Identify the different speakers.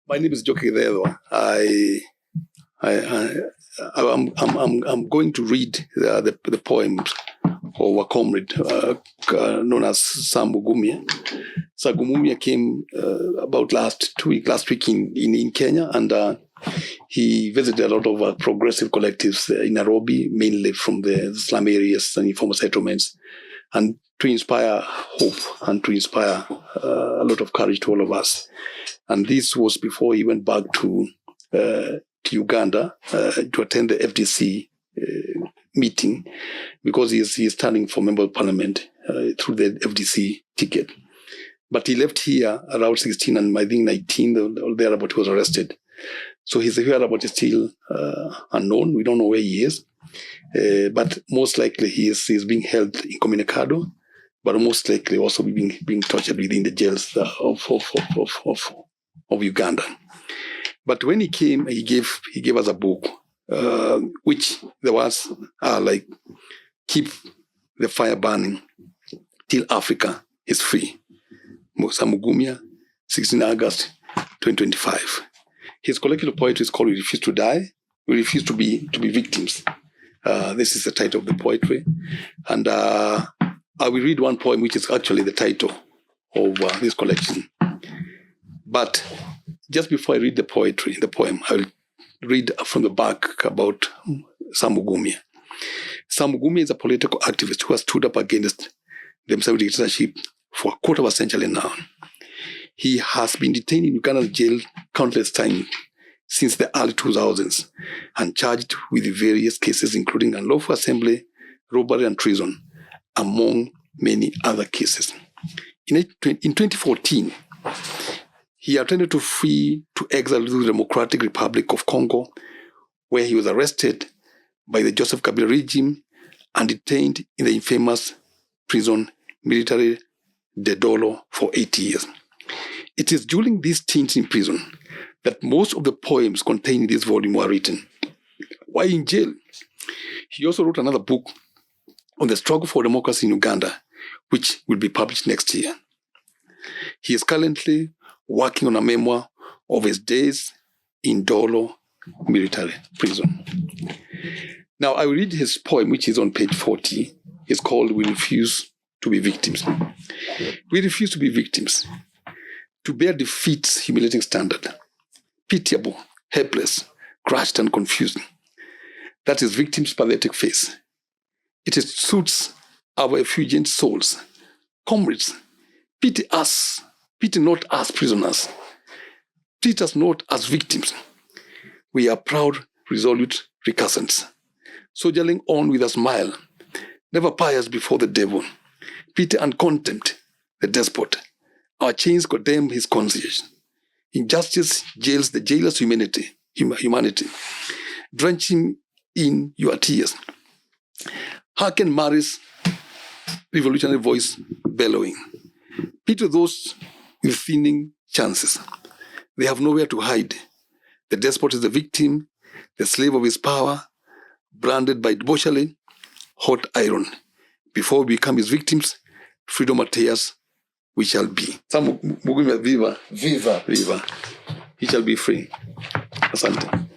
Speaker 1: My name is Njuki Githetwa. I'm going to read the poems of a comrade known as Sam Mugumya. Sam Mugumya came about last week in Kenya, and he visited a lot of progressive collectives in Nairobi, mainly from the slum areas and informal settlements, and to inspire hope and to inspire a lot of courage to all of us. And this was before he went back to Uganda to attend the FDC meeting, because he is standing for member of parliament through the FDC ticket. But he left here around 16 and I think 19 or thereabout he was arrested. So his whereabouts is still unknown. We don't know where he is. But most likely he is being held incommunicado, but most likely also being tortured within the jails of Uganda. But when he came, he gave us a book, which there was like, Keep the Fire Burning Till Africa is Free. Sam Mugumya, 16 August 2025. His collection of poetry is called We Refuse to Die, We Refuse to be Victims. This is the title of the poetry. And I will read one poem, which is actually the title of this collection. But just before I read the poem, I will read from the back about Sam Mugumya. Sam Mugumya is a political activist who has stood up against the Museveni dictatorship for a quarter of a century now. He has been detained in Ugandan jail countless times since the early 2000s and charged with various cases, including unlawful assembly, robbery, and treason, among many other cases. In 2014, he attempted to flee to exile to the Democratic Republic of Congo, where he was arrested by the Joseph Kabila regime and detained in the infamous prison military Dedolo for 8 years. It is during these stints in prison that most of the poems contained in this volume were written. While in jail, he also wrote another book on the struggle for democracy in Uganda, which will be published next year. He is currently working on a memoir of his days in Dolo military prison. Now, I will read his poem, which is on page 40. It's called We Refuse to be Victims. We refuse to be victims, to bear defeat's humiliating standard, pitiable, helpless, crushed and confused. That is victim's pathetic face. It suits our effulgent souls. Comrades, pity us, pity not us prisoners. Treat us not as victims. We are proud, resolute recursants, soldiering on with a smile, never pious before the devil. Pity and contempt the despot. Our chains condemn his conscience. Injustice jails the jailer's humanity. Drench him in your tears. Hearken Mary's revolutionary voice bellowing. Pity those with thinning chances. They have nowhere to hide. The despot is the victim, the slave of his power, branded by debauchery, hot iron. Before we become his victims, freedom or tears, we shall be. Sam Mugumya, viva. Viva. Viva. He shall be free. Asante.